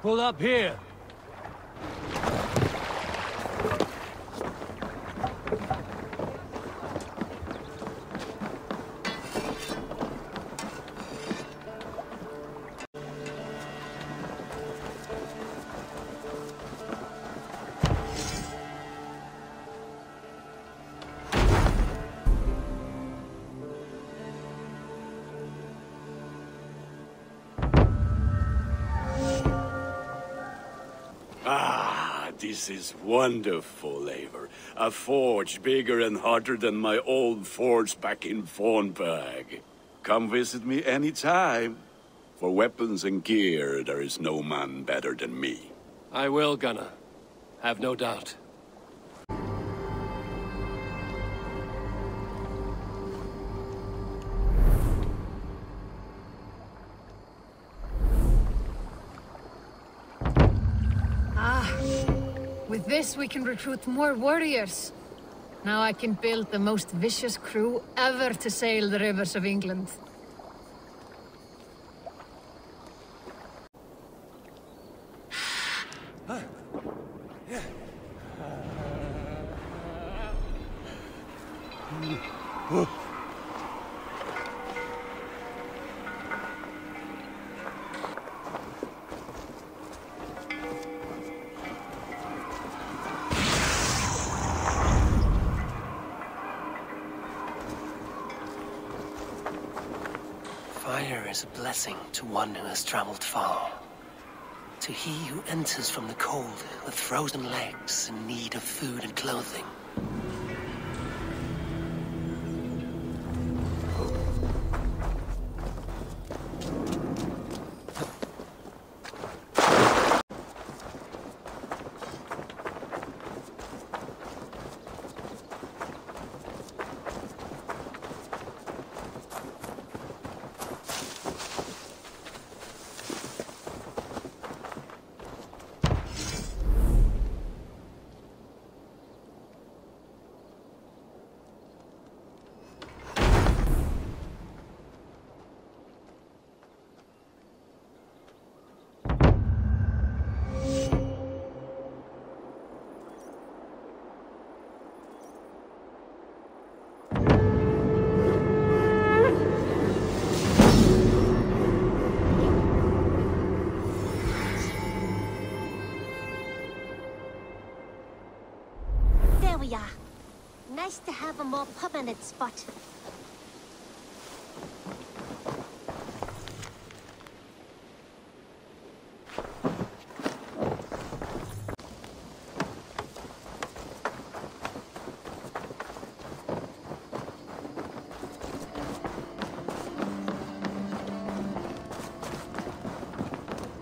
Pull up here. This is wonderful, Eivor. A forge bigger and hotter than my old forge back in Fornburg. Come visit me anytime. For weapons and gear, there is no man better than me. I will, Gunnar. Have no doubt. With this, we can recruit more warriors. Now I can build the most vicious crew ever to sail the rivers of England. Fire is a blessing to one who has traveled far. To he who enters from the cold with frozen legs in need of food and clothing. we are. Nice to have a more permanent spot.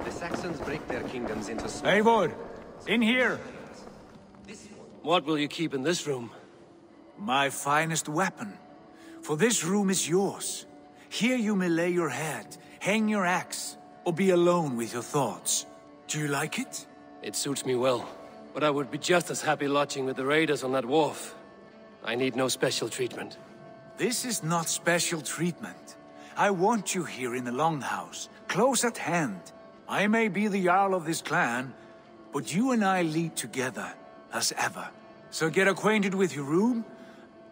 The Saxons break their kingdoms into small... Eivor! In here! What will you keep in this room? My finest weapon. For this room is yours. Here you may lay your head, hang your axe, or be alone with your thoughts. Do you like it? It suits me well, but I would be just as happy lodging with the raiders on that wharf. I need no special treatment. This is not special treatment. I want you here in the Longhouse, close at hand. I may be the Jarl of this clan, but you and I lead together, as ever. So get acquainted with your room,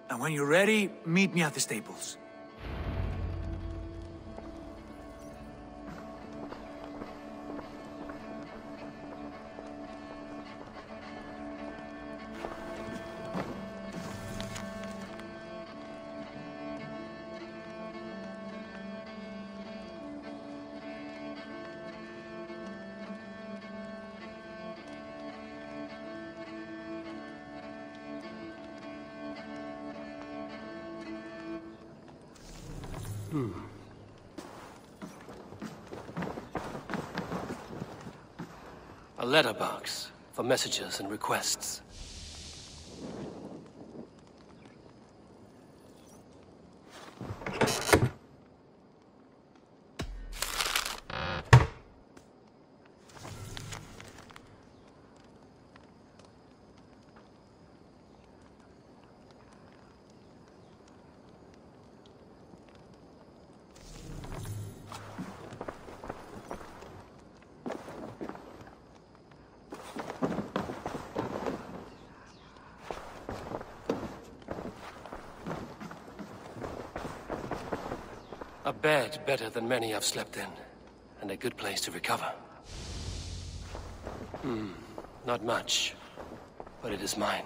and when you're ready, meet me at the stables. A letterbox for messages and requests. A bed better than many I've slept in, and a good place to recover. Not much, but it is mine.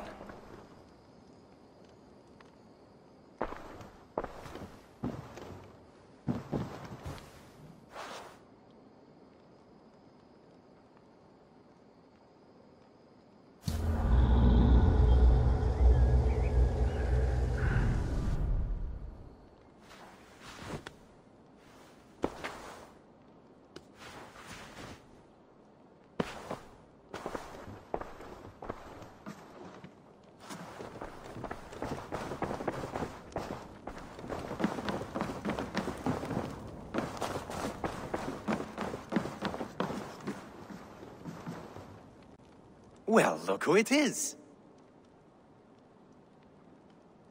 Well, look who it is.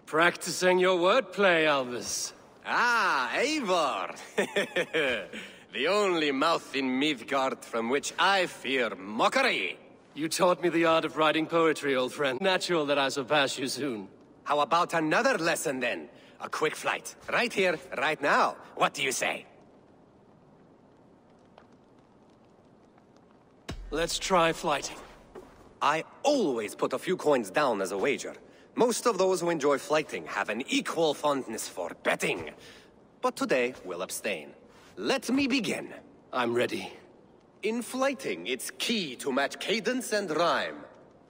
Practicing your wordplay, Albus. Ah, Eivor! The only mouth in Midgard from which I fear mockery. You taught me the art of writing poetry, old friend. Natural that I surpass you soon. How about another lesson then? A quick flight. Right here, right now. What do you say? Let's try flighting. I always put a few coins down as a wager. Most of those who enjoy flighting have an equal fondness for betting. But today, we'll abstain. Let me begin. I'm ready. In flighting, it's key to match cadence and rhyme.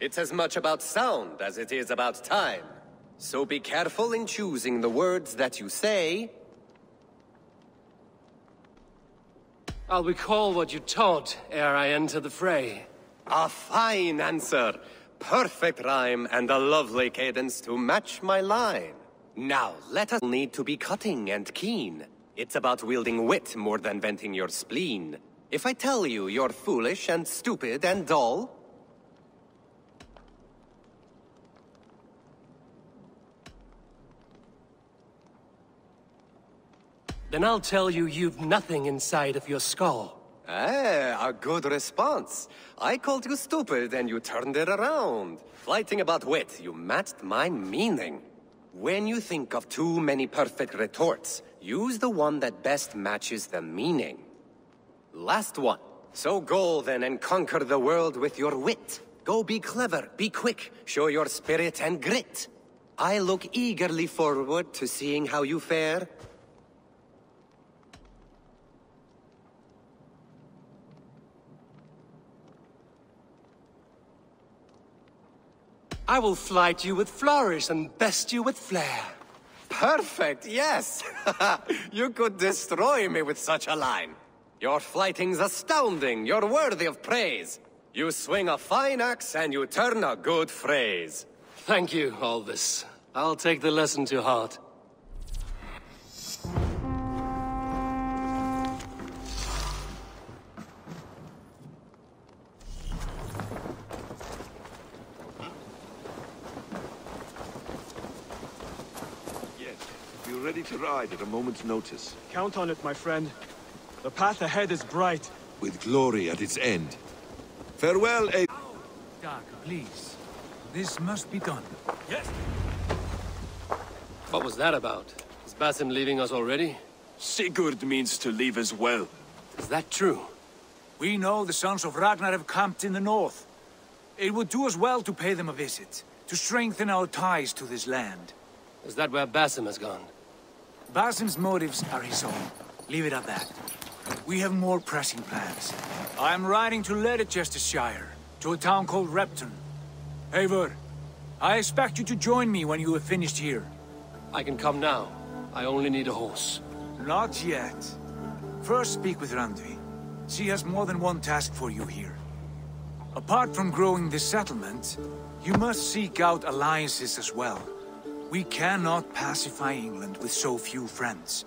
It's as much about sound as it is about time. So be careful in choosing the words that you say. I'll recall what you taught ere I enter the fray. A fine answer. Perfect rhyme and a lovely cadence to match my line. Now, let us need to be cutting and keen. It's about wielding wit more than venting your spleen. If I tell you you're foolish and stupid and dull, then I'll tell you you've nothing inside of your skull. a good response. I called you stupid and you turned it around. Flighting about wit, you matched my meaning. When you think of too many perfect retorts, use the one that best matches the meaning. Last one. So go then and conquer the world with your wit. Go be clever, be quick, show your spirit and grit. I look eagerly forward to seeing how you fare. I will flight you with flourish and best you with flair. Perfect, yes! You could destroy me with such a line. Your flighting's astounding, you're worthy of praise. You swing a fine axe and you turn a good phrase. Thank you, Albus. I'll take the lesson to heart. You're ready to ride at a moment's notice. Count on it, my friend. The path ahead is bright. With glory at its end. Farewell, Doc, please. This must be done. Yes. What was that about? Is Basim leaving us already? Sigurd means to leave as well. Is that true? We know the sons of Ragnar have camped in the north. It would do us well to pay them a visit, to strengthen our ties to this land. Is that where Basim has gone? Basim's motives are his own. Leave it at that. We have more pressing plans. I am riding to Leicestershire, to a town called Repton. Eivor, I expect you to join me when you have finished here. I can come now. I only need a horse. Not yet. First speak with Randvi. She has more than one task for you here. Apart from growing this settlement, you must seek out alliances as well. We cannot pacify England with so few friends.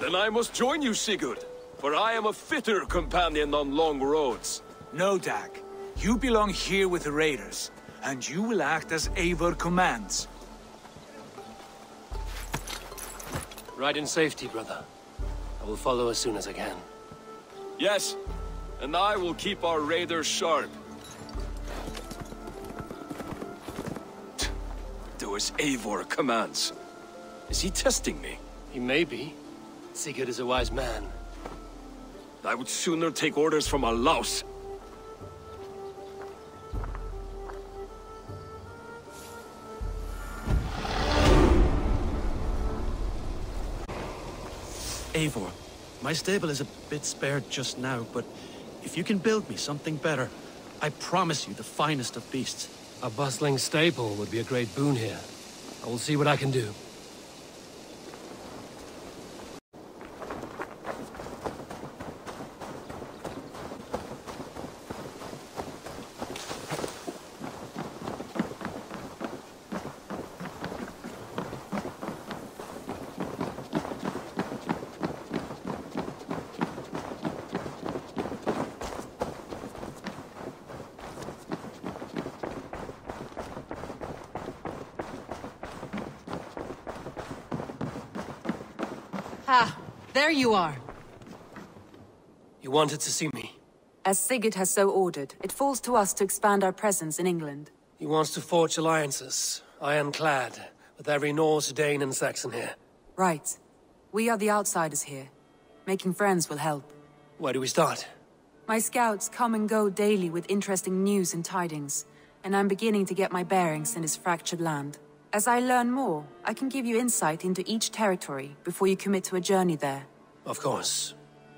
Then I must join you, Sigurd, for I am a fitter companion on long roads. No, Dag. You belong here with the raiders, and you will act as Eivor commands. Ride in safety, brother. I will follow as soon as I can. Yes, and I will keep our raiders sharp. Do as Eivor commands. Is he testing me? He may be. Sigurd is a wise man. I would sooner take orders from a louse. Eivor, my stable is a bit spared just now, but if you can build me something better, I promise you the finest of beasts. A bustling stable would be a great boon here. I will see what I can do. Ah, there you are. You wanted to see me? As Sigurd has so ordered, it falls to us to expand our presence in England. He wants to forge alliances, ironclad, with every Norse, Dane and Saxon here. Right. We are the outsiders here. Making friends will help. Where do we start? My scouts come and go daily with interesting news and tidings, and I'm beginning to get my bearings in this fractured land. As I learn more, I can give you insight into each territory before you commit to a journey there. Of course.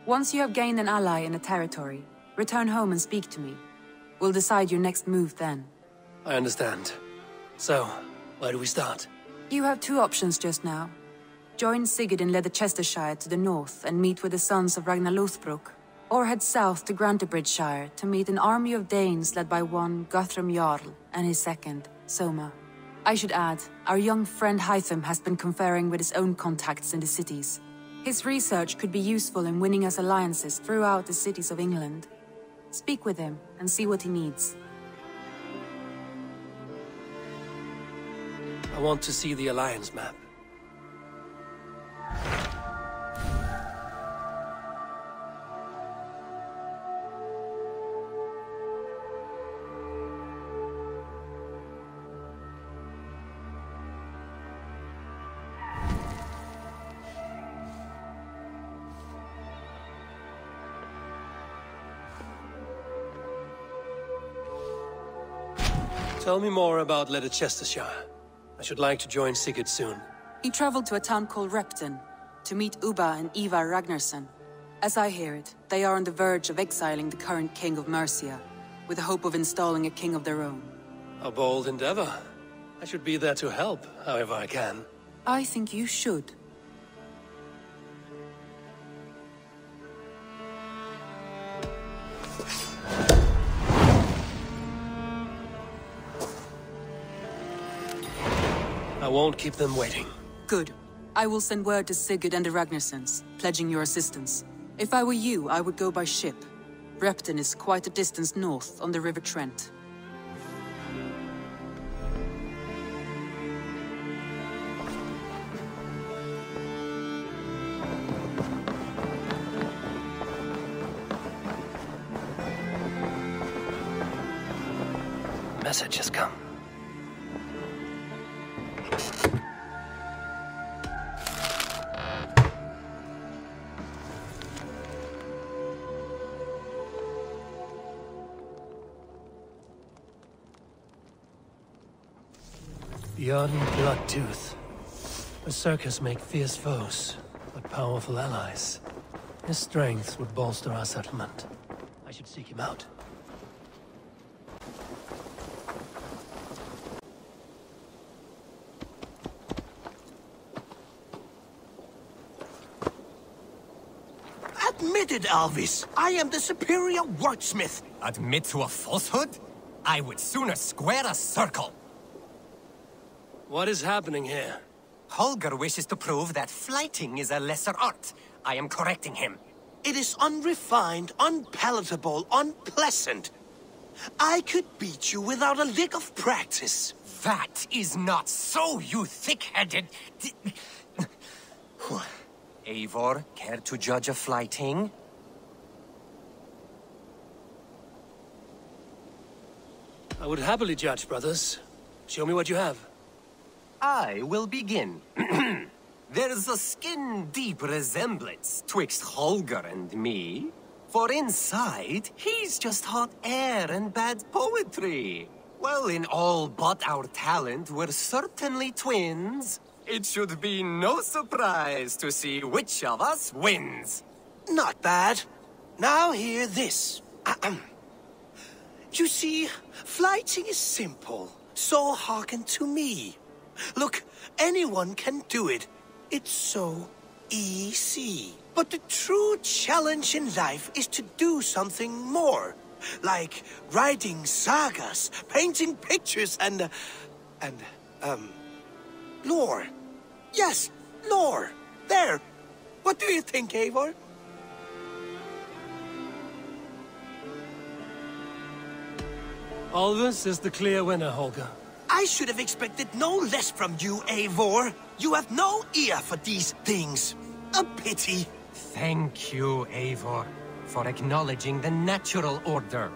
Once you have gained an ally in a territory, return home and speak to me. We'll decide your next move then. I understand. So, where do we start? You have two options just now. Join Sigurd in Leicestershire to the north and meet with the sons of Ragnar Lothbrok, or head south to Grantebridgeshire to meet an army of Danes led by one Guthrum Jarl and his second, Soma. I should add, our young friend Hytham has been conferring with his own contacts in the cities. His research could be useful in winning us alliances throughout the cities of England. Speak with him and see what he needs. I want to see the alliance map. Tell me more about Leicestershire. I should like to join Sigurd soon. He traveled to a town called Repton to meet Ubba and Ivar Ragnarsson. As I hear it, they are on the verge of exiling the current king of Mercia, with the hope of installing a king of their own. A bold endeavor. I should be there to help, however I can. I think you should. I won't keep them waiting. Good. I will send word to Sigurd and the Ragnarssons, pledging your assistance. If I were you, I would go by ship. Repton is quite a distance north on the River Trent. Message has come. Beyond Bloodtooth, Berserkers make fierce foes, but powerful allies. His strength would bolster our settlement. I should seek him out. Admitted, Alvis. I am the superior wordsmith. Admit to a falsehood? I would sooner square a circle. What is happening here? Holger wishes to prove that flighting is a lesser art. I am correcting him. It is unrefined, unpalatable, unpleasant. I could beat you without a lick of practice. That is not so, you thick-headed... Eivor, care to judge a flighting? I would happily judge, brothers. Show me what you have. I will begin. There's a skin-deep resemblance twixt Holger and me. For inside, he's just hot air and bad poetry. Well, in all but our talent, we're certainly twins. It should be no surprise to see which of us wins. Not bad. Now hear this. You see, flighting is simple, so hearken to me. Look, anyone can do it. It's so easy. But the true challenge in life is to do something more. Like writing sagas, painting pictures, and lore. Yes, lore. There. What do you think, Eivor? Alvis is the clear winner, Holger. I should have expected no less from you, Eivor. You have no ear for these things. A pity. Thank you, Eivor, for acknowledging the natural order.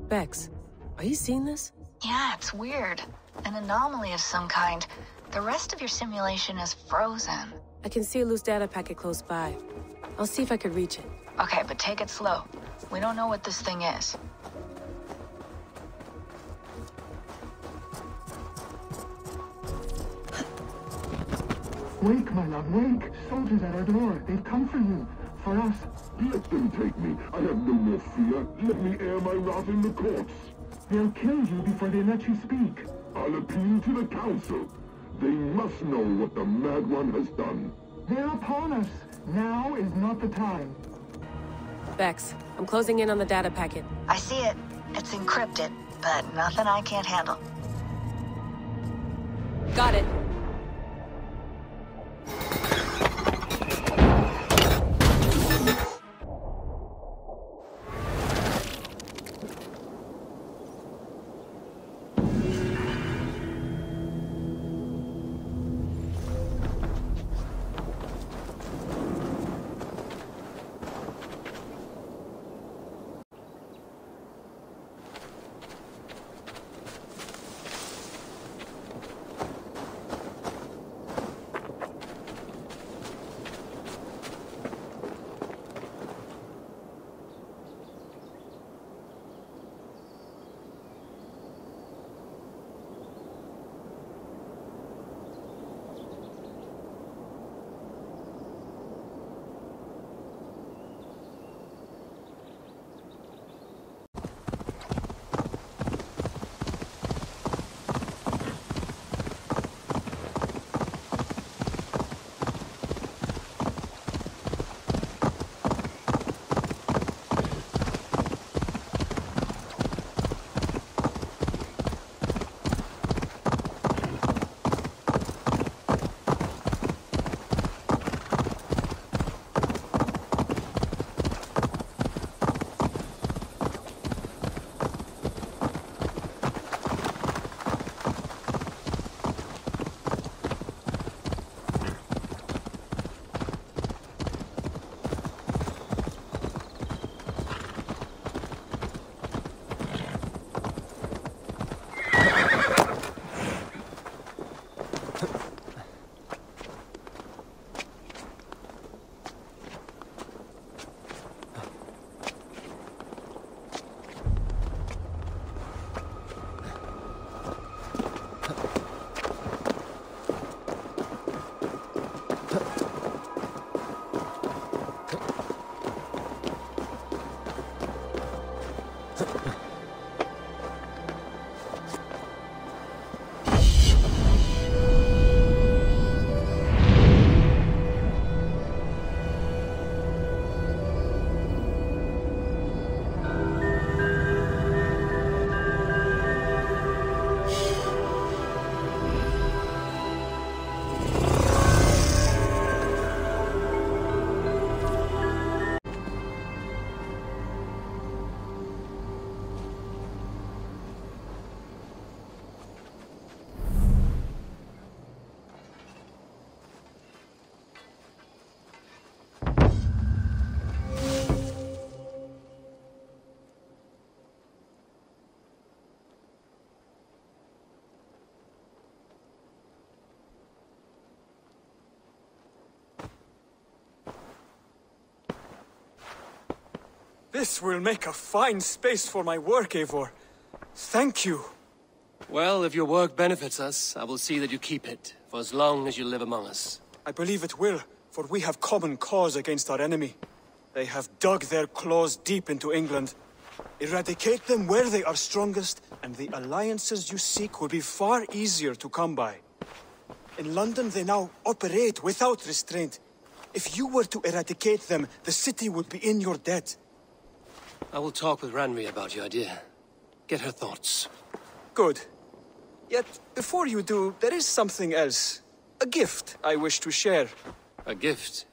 Bex, are you seeing this? Yeah, it's weird. An anomaly of some kind. The rest of your simulation is frozen. I can see a loose data packet close by. I'll see if I could reach it. Okay, but take it slow. We don't know what this thing is. Wake, my love, wake! Soldiers at our door. They've come for you. For us. Let them take me. I have no more fear. Let me air my wrath in the courts. They'll kill you before they let you speak. I'll appeal to the council. They must know what the Mad One has done. They're upon us. Now is not the time. Bex, I'm closing in on the data packet. I see it. It's encrypted, but nothing I can't handle. Got it. This will make a fine space for my work, Eivor. Thank you. Well, if your work benefits us, I will see that you keep it, for as long as you live among us. I believe it will, for we have common cause against our enemy. They have dug their claws deep into England. Eradicate them where they are strongest, and the alliances you seek will be far easier to come by. In London, they now operate without restraint. If you were to eradicate them, the city would be in your debt. I will talk with Ranvi about your idea. Get her thoughts. Good. Yet, before you do, there is something else. A gift I wish to share. A gift?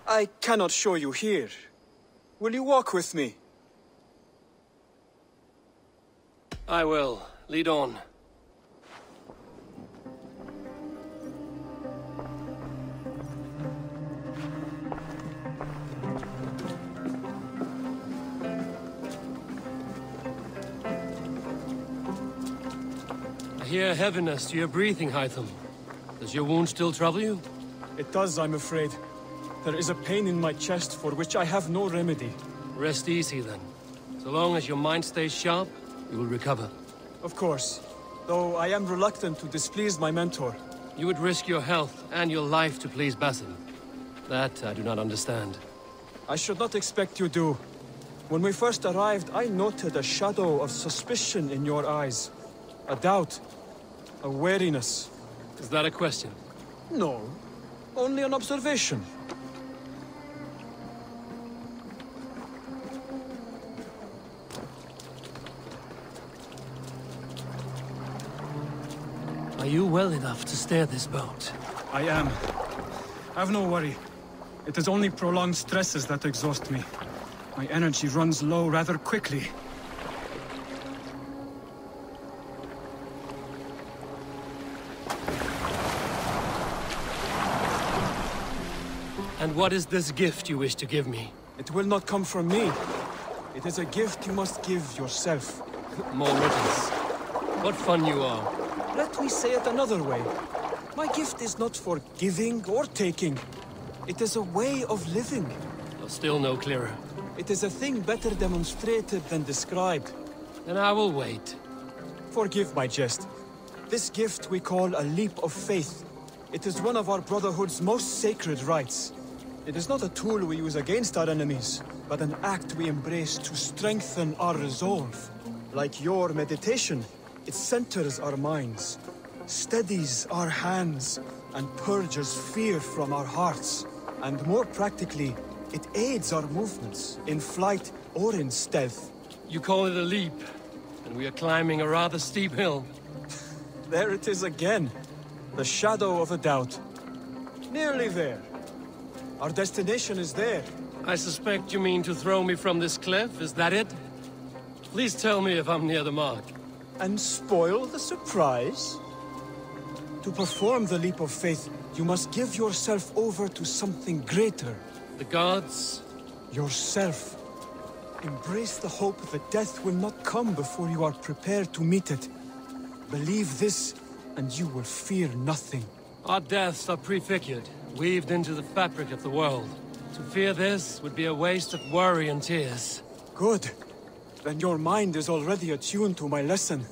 I cannot show you here. Will you walk with me? I will. Lead on. I hear heaviness to your breathing, Hytham. Does your wound still trouble you? It does, I'm afraid. There is a pain in my chest for which I have no remedy. Rest easy, then. So long as your mind stays sharp, you will recover. Of course. Though I am reluctant to displease my mentor. You would risk your health and your life to please Basim. That I do not understand. I should not expect you do. When we first arrived, I noted a shadow of suspicion in your eyes. A doubt. A wariness. Is that a question? No. Only an observation. Are you well enough to steer this boat? I am. Have no worry. It is only prolonged stresses that exhaust me. My energy runs low rather quickly. And what is this gift you wish to give me? It will not come from me. It is a gift you must give yourself. More riddles. What fun you are. Let me say it another way. My gift is not for giving or taking. It is a way of living. Still no clearer. It is a thing better demonstrated than described. Then I will wait. Forgive my jest. This gift we call a leap of faith. It is one of our Brotherhood's most sacred rites. It is not a tool we use against our enemies, but an act we embrace to strengthen our resolve. Like your meditation, it centers our minds, steadies our hands, and purges fear from our hearts. And more practically, it aids our movements, in flight or in stealth. You call it a leap, and we are climbing a rather steep hill. There it is again. The shadow of a doubt. Nearly there. Our destination is there. I suspect you mean to throw me from this cliff, is that it? Please tell me if I'm near the mark. And spoil the surprise? To perform the leap of faith, you must give yourself over to something greater. The gods? Yourself. Embrace the hope that death will not come before you are prepared to meet it. Believe this, and you will fear nothing. Our deaths are prefigured, weaved into the fabric of the world. To fear this would be a waste of worry and tears. Good. Then your mind is already attuned to my lesson.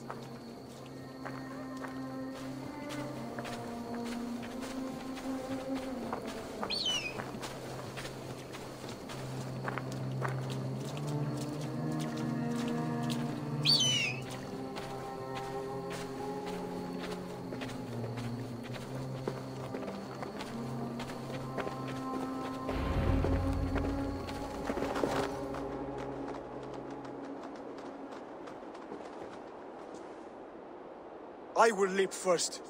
I will leap first.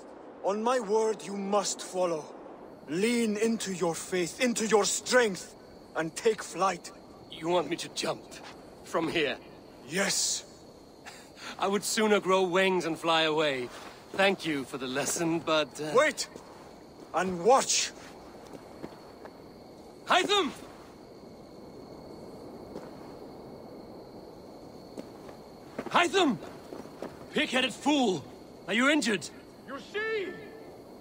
On my word, you must follow. Lean into your faith, into your strength, and take flight. You want me to jump? From here? Yes. I would sooner grow wings and fly away. Thank you for the lesson, but... Wait! And watch! Hytham! Hytham! Pig-headed fool! Are you injured? You see?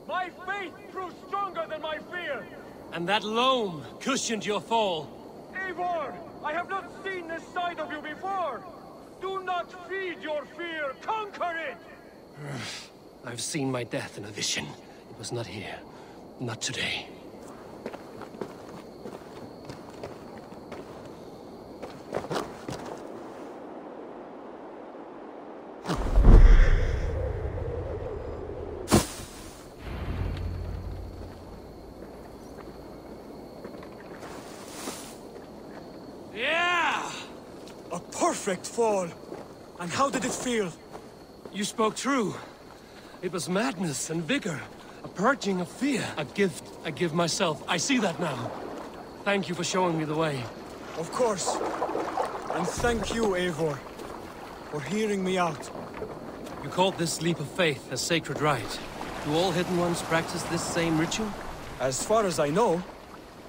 My faith proved stronger than my fear! And that loam cushioned your fall. Eivor! I have not seen this side of you before! Do not feed your fear, conquer it! I've seen my death in a vision. It was not here. Not today. Yeah! A perfect fall! And how did it feel? You spoke true. It was madness and vigor. A purging of fear. A gift I give myself. I see that now. Thank you for showing me the way. Of course. And thank you, Eivor, for hearing me out. You called this leap of faith a sacred rite. Do all Hidden Ones practice this same ritual? As far as I know,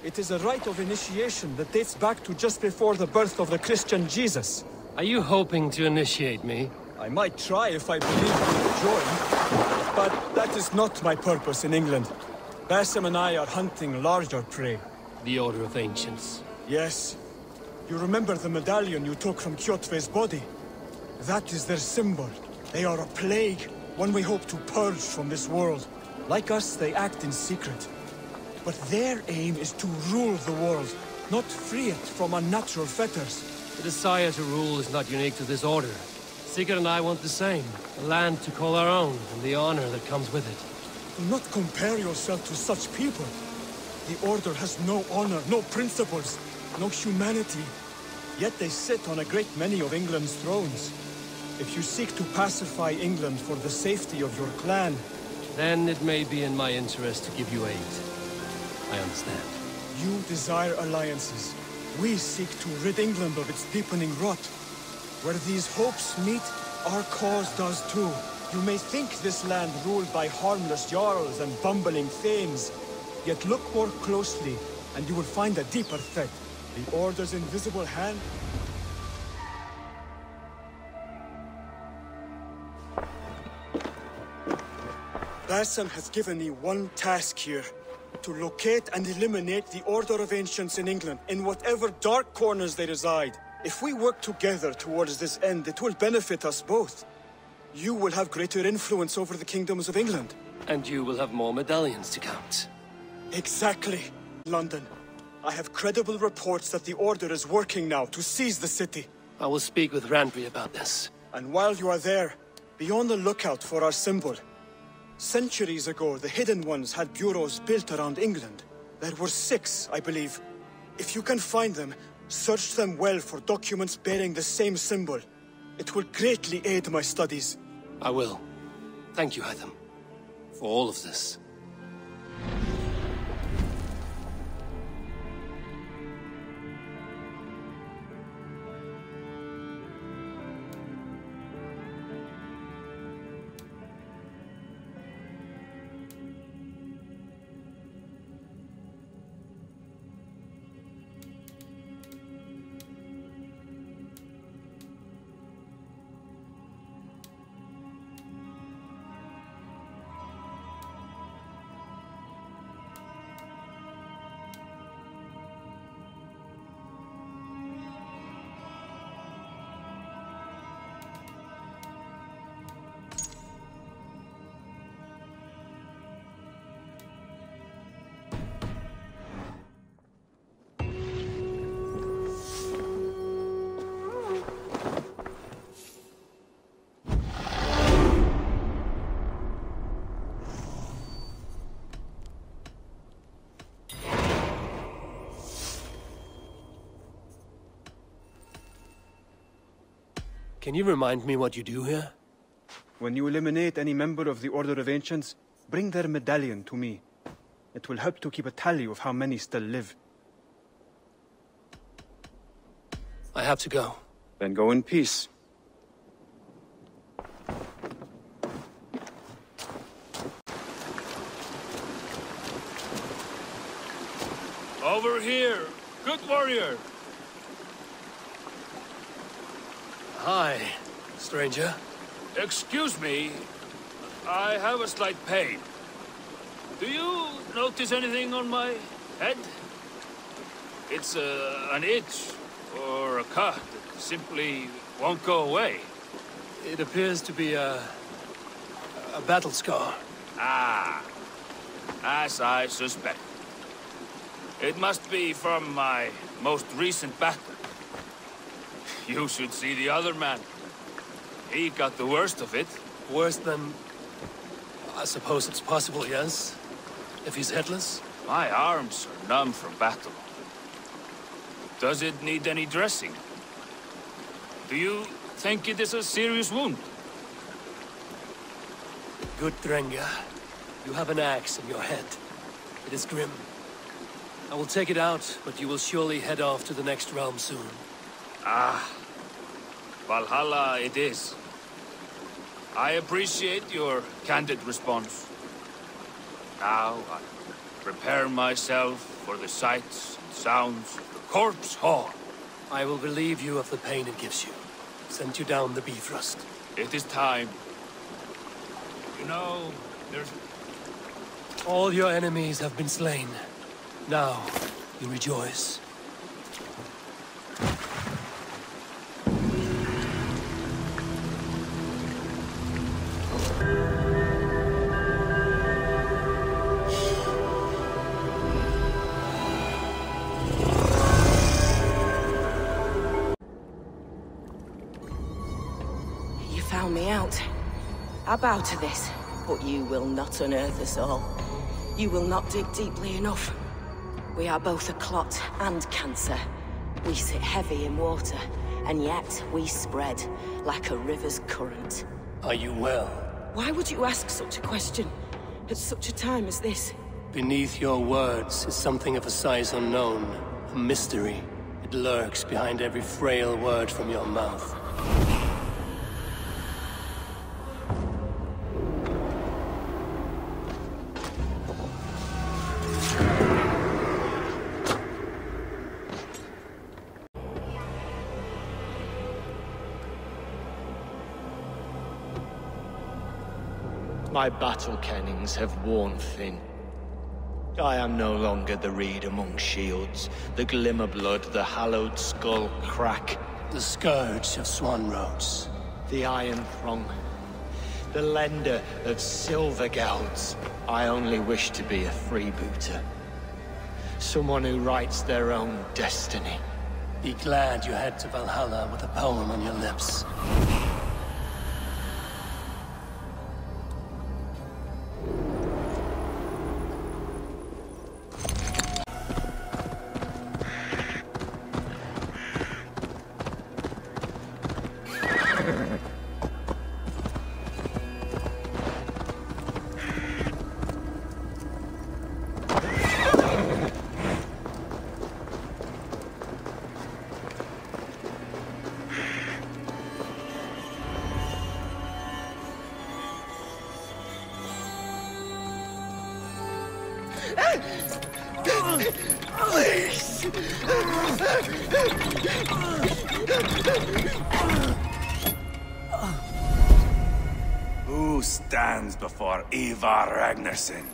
it is a rite of initiation that dates back to just before the birth of the Christian Jesus. Are you hoping to initiate me? I might try if I believe you will join, but that is not my purpose in England. Basim and I are hunting larger prey. The Order of Ancients. Yes. You remember the medallion you took from Kjotve's body? That is their symbol. They are a plague, one we hope to purge from this world. Like us, they act in secret. But their aim is to rule the world, not free it from unnatural fetters. The desire to rule is not unique to this order. Sigurd and I want the same. A land to call our own, and the honor that comes with it. Do not compare yourself to such people. The Order has no honor, no principles, no humanity. Yet they sit on a great many of England's thrones. If you seek to pacify England for the safety of your clan... Then it may be in my interest to give you aid. I understand. You desire alliances. We seek to rid England of its deepening rot. Where these hopes meet, our cause does too. You may think this land ruled by harmless jarls and bumbling thanes. Yet look more closely, and you will find a deeper threat. The Order's invisible hand... Basim has given me one task here. To locate and eliminate the Order of Ancients in England, in whatever dark corners they reside. If we work together towards this end, it will benefit us both. You will have greater influence over the kingdoms of England. And you will have more medallions to count. Exactly, London. I have credible reports that the Order is working now to seize the city. I will speak with Randvi about this. And while you are there, be on the lookout for our symbol. Centuries ago, the Hidden Ones had bureaus built around England. There were 6, I believe. If you can find them, search them well for documents bearing the same symbol. It will greatly aid my studies. I will. Thank you, Hytham, for all of this. Can you remind me what you do here? When you eliminate any member of the Order of Ancients, bring their medallion to me. It will help to keep a tally of how many still live. I have to go. Then go in peace. Over here! Good warrior! Hi, stranger. Excuse me, I have a slight pain. Do you notice anything on my head? It's an itch, Or a cut that simply won't go away? It appears to be a battle scar. Ah, as I suspect. It must be from my most recent battle. You should see the other man. He got the worst of it. Worse than... I suppose it's possible, yes? If he's headless? My arms are numb from battle. Does it need any dressing? Do you think it is a serious wound? Good Drenga. You have an axe in your head. It is grim. I will take it out, but you will surely head off to the next realm soon. Ah, Valhalla it is. I appreciate your candid response. Now I prepare myself for the sights and sounds of the corpse hall. I will relieve you of the pain it gives you. Send you down the Bifrost. It is time. You know, there's... All your enemies have been slain. Now, you rejoice. You found me out. I bow to this, but you will not unearth us all. You will not dig deeply enough. We are both a clot and cancer. We sit heavy in water, and yet we spread like a river's current. Are you well? Why would you ask such a question at such a time as this? Beneath your words is something of a size unknown, a mystery. It lurks behind every frail word from your mouth. My battle kennings have worn thin. I am no longer the reed among shields, the glimmer blood, the hallowed skull crack. The scourge of Swan Roads. The iron throng. The lender of silver gelds. I only wish to be a freebooter. Someone who writes their own destiny. Be glad you head to Valhalla with a poem on your lips. Please! Who stands before Ivar Ragnarsson?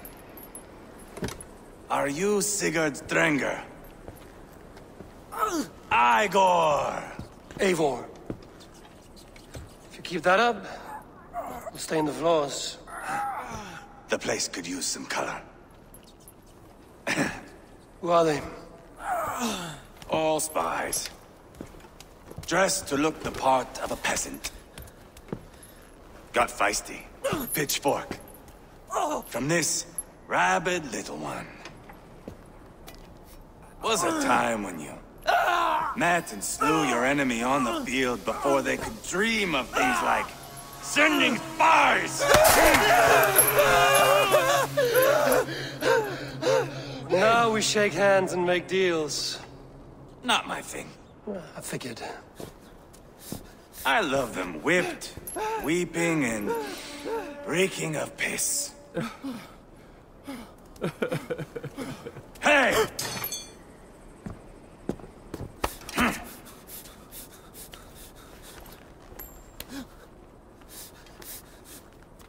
Are you Sigurd Drenger? Igor! Eivor. If you keep that up, we'll stay in the floors. The place could use some color. Who are they? All spies. Dressed to look the part of a peasant. Got feisty. Pitchfork. From this rabid little one. Was a time when you met and slew your enemy on the field before they could dream of things like sending spies! Now we shake hands and make deals. Not my thing. I figured. I love them whipped, weeping, and reeking of piss. Hey!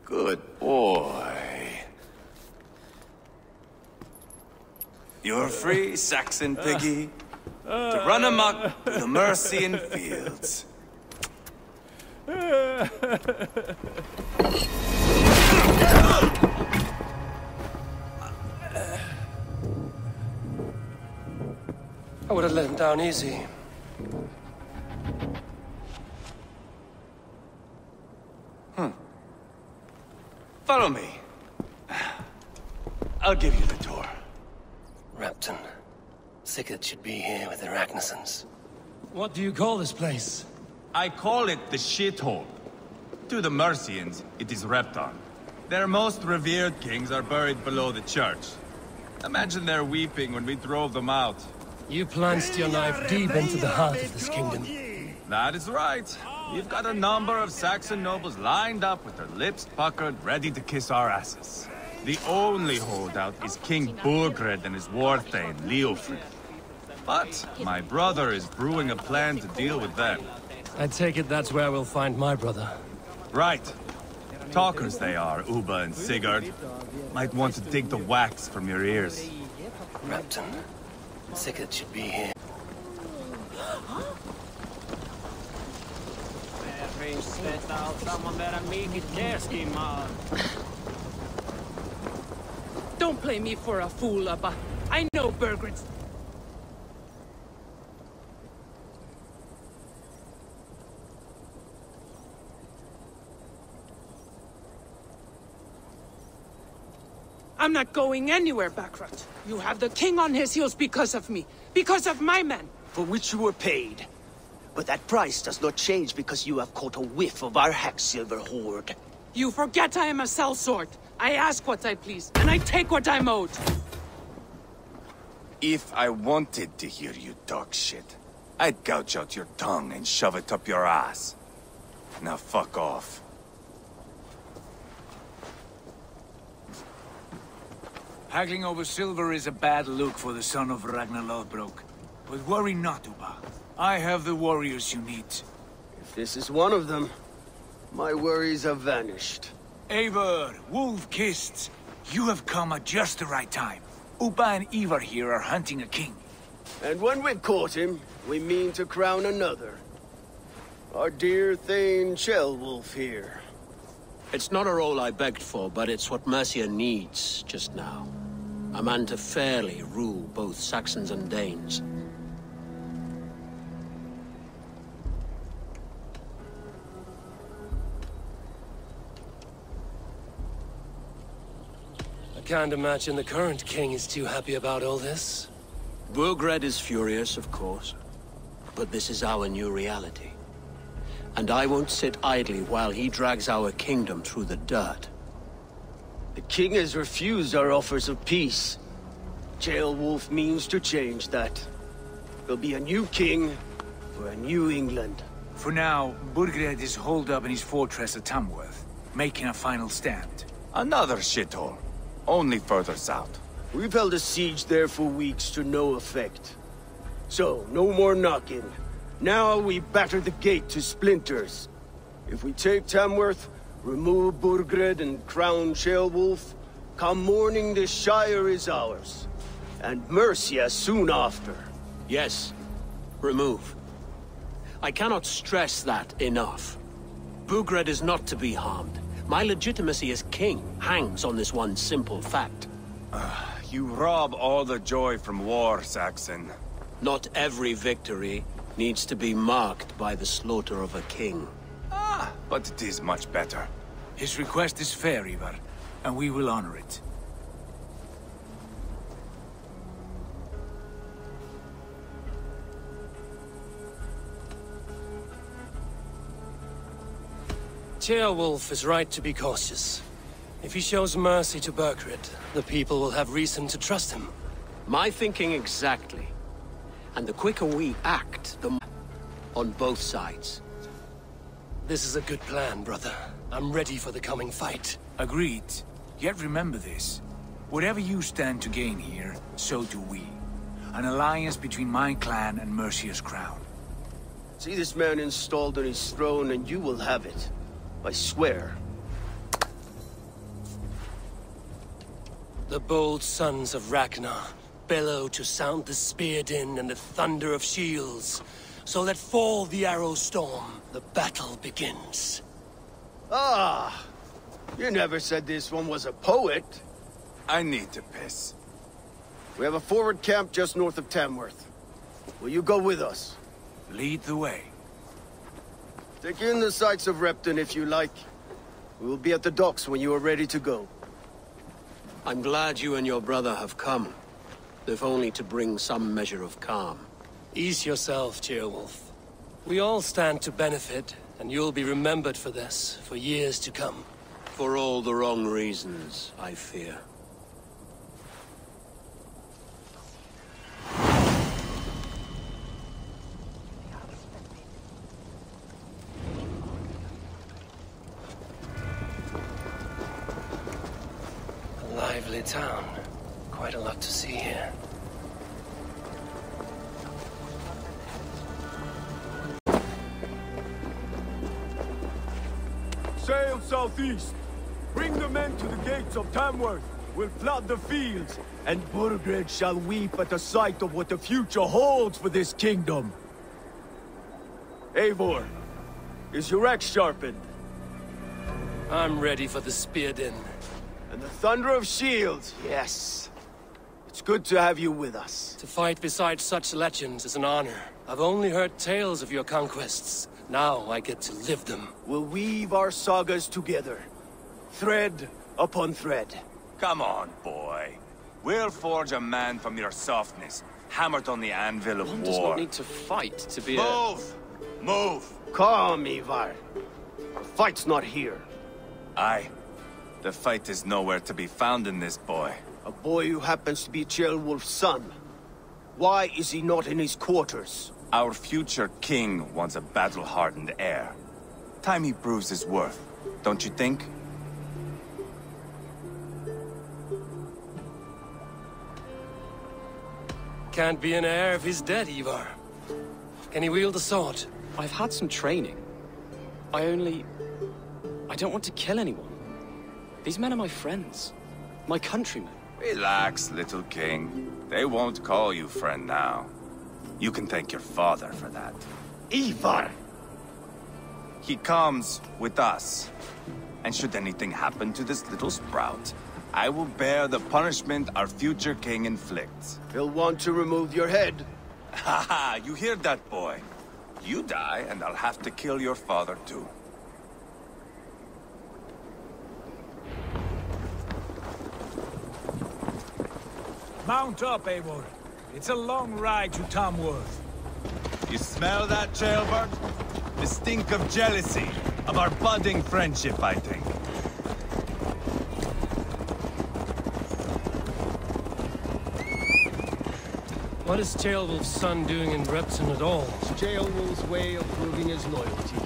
Good boy. You're free, Saxon piggy. to run amok through the Mercian fields. I would have let him down easy. Follow me. I'll give you the tour. Repton. Sigurd should be here with the Ragnarsons. What do you call this place? I call it the shithole. To the Mercians, it is Repton. Their most revered kings are buried below the church. Imagine their weeping when we drove them out. You plunged your knife deep into the heart of this kingdom. That is right. We've got a number of Saxon nobles lined up with their lips puckered, ready to kiss our asses. The only holdout is King Burgred and his war-thane, Leofrid. But my brother is brewing a plan to deal with them. I take it that's where we'll find my brother. Right. Talkers they are, Uba and Sigurd. Might want to dig the wax from your ears. Repton. Sigurd should be here. Don't play me for a fool, Abba. I know Burgred's... I'm not going anywhere, Backrot. You have the king on his heels because of me. Because of my men. For which you were paid. But that price does not change because you have caught a whiff of our Hacksilver hoard. You forget I am a sellsword. I ask what I please, and I take what I'm owed. If I wanted to hear you talk shit, I'd gouge out your tongue and shove it up your ass. Now fuck off. Haggling over silver is a bad look for the son of Ragnar Lothbrok. But worry not, Uba. I have the warriors you need. If this is one of them, my worries have vanished. Eivor, Wolf-Kissed, you have come at just the right time. Uba and Ivar here are hunting a king. And when we've caught him, we mean to crown another. Our dear Thane Ceolwulf here. It's not a role I begged for, but it's what Mercia needs just now. A man to fairly rule both Saxons and Danes. I can't imagine the current king is too happy about all this. Burgred is furious, of course. But this is our new reality. And I won't sit idly while he drags our kingdom through the dirt. The king has refused our offers of peace. Ceolwulf means to change that. There'll be a new king for a new England. For now, Burgred is holed up in his fortress at Tamworth, making a final stand. Another shithole. Only further south. We've held a siege there for weeks to no effect. So, no more knocking. Now we batter the gate to splinters. If we take Tamworth, remove Burgred and crown Ceolwulf, come morning the Shire is ours. And Mercia soon after. Yes, remove. I cannot stress that enough. Burgred is not to be harmed. My legitimacy as king hangs on this one simple fact. You rob all the joy from war, Saxon. Not every victory needs to be marked by the slaughter of a king. But it is much better. His request is fair, Ivar, and we will honor it. Ceolwulf is right to be cautious. If he shows mercy to Burgred, the people will have reason to trust him. My thinking exactly. And the quicker we act, the more on both sides. This is a good plan, brother. I'm ready for the coming fight. Agreed. Yet remember this. Whatever you stand to gain here, so do we. An alliance between my clan and Mercia's crown. See this man installed on his throne and you will have it. I swear. The bold sons of Ragnar. bellow to sound the spear din and the thunder of shields. So let fall the arrow storm. The battle begins. Ah! You never said this one was a poet. I need to piss. We have a forward camp just north of Tamworth. Will you go with us? Lead the way. Take in the sights of Repton if you like. We will be at the docks when you are ready to go. I'm glad you and your brother have come, if only to bring some measure of calm. Ease yourself, Ceolwulf. We all stand to benefit, and you'll be remembered for this, for years to come. For all the wrong reasons, I fear. A lively town. Quite a lot to see here. Sail southeast. Bring the men to the gates of Tamworth. We'll flood the fields, and Burgred shall weep at the sight of what the future holds for this kingdom. Eivor, is your axe sharpened? I'm ready for the spear din. And the thunder of shields, yes. It's good to have you with us. To fight beside such legends is an honor. I've only heard tales of your conquests. Now I get to live them. We'll weave our sagas together. Thread upon thread. Come on, boy. We'll forge a man from your softness, hammered on the anvil of war. One does not need to fight to be Move! Move! Calm, Ivar. The fight's not here. Aye. The fight is nowhere to be found in this boy. A boy who happens to be Ceolwulf's son. Why is he not in his quarters? Our future king wants a battle-hardened heir. Time he proves his worth, don't you think? Can't be an heir if he's dead, Ivar. Can he wield a sword? I've had some training. I don't want to kill anyone. These men are my friends. My countrymen. Relax, little king. They won't call you friend now. You can thank your father for that. Ivar! He comes with us. And should anything happen to this little sprout, I will bear the punishment our future king inflicts. He'll want to remove your head. Ha ha! You hear that, boy? You die, and I'll have to kill your father, too. Mount up, Eivor. It's a long ride to Tamworth. You smell that, jailbird? The stink of jealousy, of our budding friendship, I think. What is Ceolwulf's son doing in Repton at all? It's Ceolwulf's way of proving his loyalty.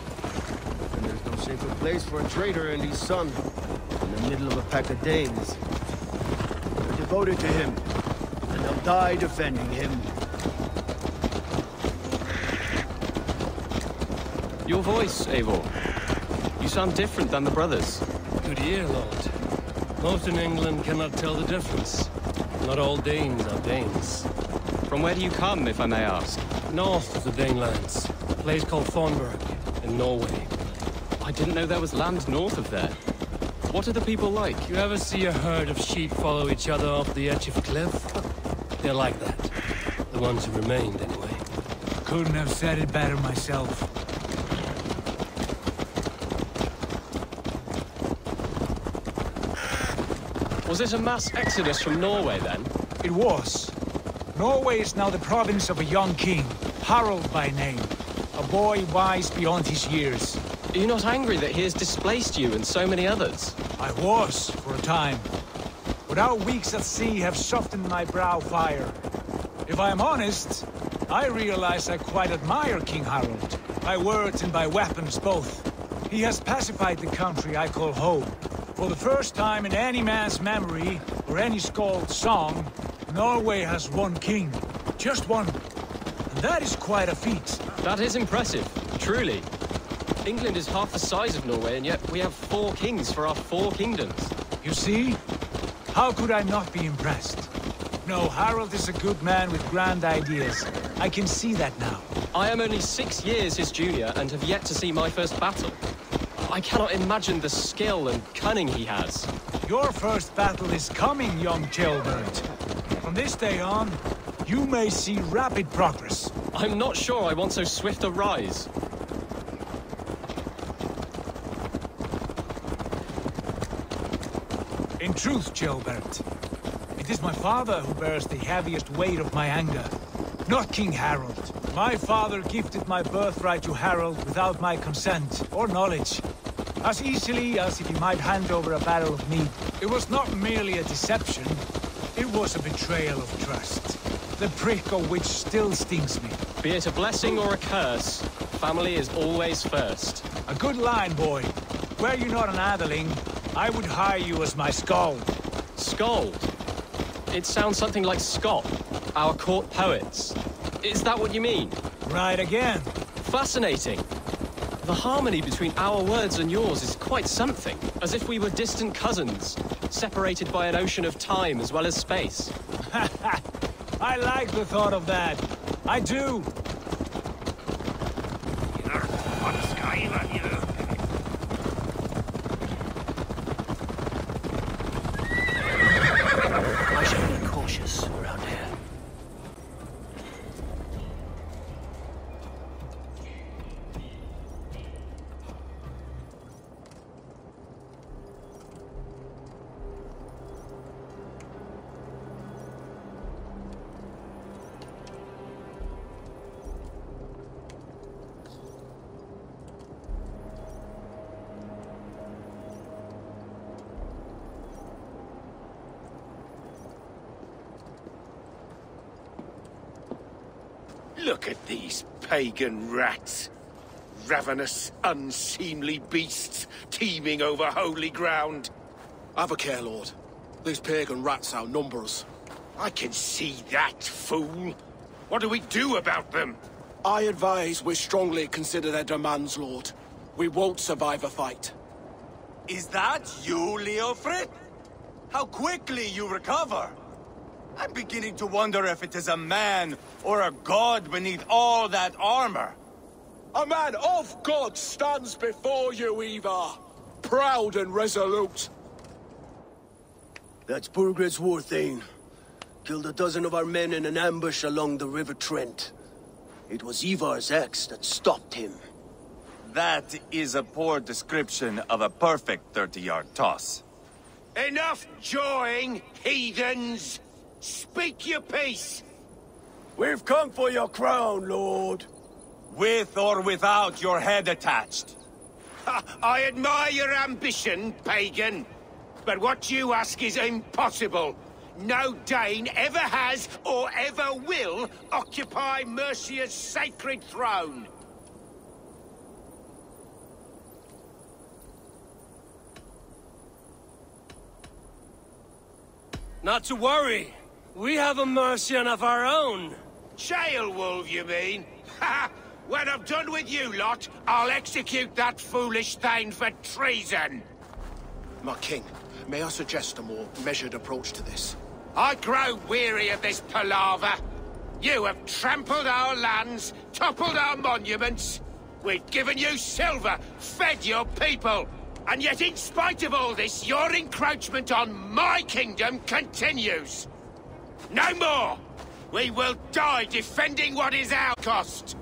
And there's no safer place for a traitor and his son in the middle of a pack of Danes. They're devoted to him, and they'll die defending him. Your voice, Eivor. You sound different than the brothers. Good ear, Lord. Most in England cannot tell the difference. Not all Danes are Danes. From where do you come, if I may ask? North of the Danelands. A place called Thornburg, in Norway. I didn't know there was land north of there. What are the people like? You ever see a herd of sheep follow each other off the edge of a cliff? They're like that. The ones who remained, anyway. Couldn't have said it better myself. Was it a mass exodus from Norway, then? It was. Norway is now the province of a young king, Harald by name. A boy wise beyond his years. Are you not angry that he has displaced you and so many others? I was, for a time. But our weeks at sea have softened my brow fire. If I am honest, I realize I quite admire King Harald. By words and by weapons both. He has pacified the country I call home. For the first time in any man's memory, or any skald's song, Norway has one king. Just one. And that is quite a feat. That is impressive, truly. England is half the size of Norway, and yet we have 4 kings for our 4 kingdoms. You see? How could I not be impressed? No, Harold is a good man with grand ideas. I can see that now. I am only 6 years his junior and have yet to see my first battle. I cannot imagine the skill and cunning he has. Your first battle is coming, young jailbird. From this day on, you may see rapid progress. I'm not sure I want so swift a rise. In truth, Gilbert, it is my father who bears the heaviest weight of my anger, not King Harold. My father gifted my birthright to Harold without my consent or knowledge, as easily as if he might hand over a barrel of mead. It was not merely a deception, it was a betrayal of trust, the prick of which still stings me. Be it a blessing or a curse, family is always first. A good line, boy. Were you not an atheling, I would hire you as my skald. Skald? It sounds something like Scott, our court poets. Is that what you mean? Right again. Fascinating. The harmony between our words and yours is quite something. As if we were distant cousins, separated by an ocean of time as well as space. I like the thought of that. I do. I should be cautious around here. Look at these pagan rats. Ravenous, unseemly beasts teeming over holy ground. Have a care, Lord. These pagan rats outnumber us. I can see that, fool. What do we do about them? I advise we strongly consider their demands, Lord. We won't survive a fight. Is that you, Leofrid? How quickly you recover! I'm beginning to wonder if it is a man or a god beneath all that armor. A man of God stands before you, Eva. Proud and resolute. That's Burgred's Warthane. Killed a dozen of our men in an ambush along the River Trent. It was Ivar's axe that stopped him. That is a poor description of a perfect 30-yard toss. Enough jawing, heathens! Speak your piece! We've come for your crown, Lord. With or without your head attached. I admire your ambition, pagan. But what you ask is impossible. No Dane ever has or ever will occupy Mercia's sacred throne. Not to worry. We have a Mercian of our own. Jailwolf, you mean? Ha! When I'm done with you lot, I'll execute that foolish thing for treason. My king, may I suggest a more measured approach to this? I grow weary of this palaver. You have trampled our lands, toppled our monuments. We've given you silver, fed your people. And yet, in spite of all this, your encroachment on my kingdom continues. No more! We will die defending what is our cost.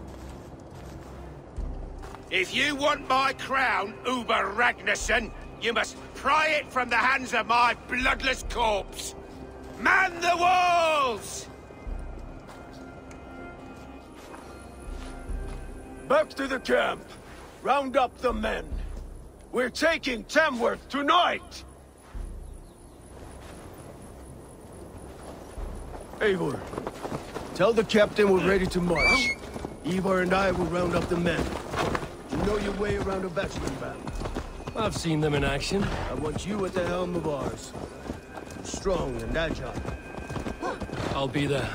If you want my crown, Uber Ragnarsson, you must pry it from the hands of my bloodless corpse. Man the walls! Back to the camp. Round up the men. We're taking Tamworth tonight! Eivor, tell the captain we're ready to march. Ivar and I will round up the men. You know your way around a bachelor battle. I've seen them in action. I want you at the helm of ours. Strong and agile. I'll be there.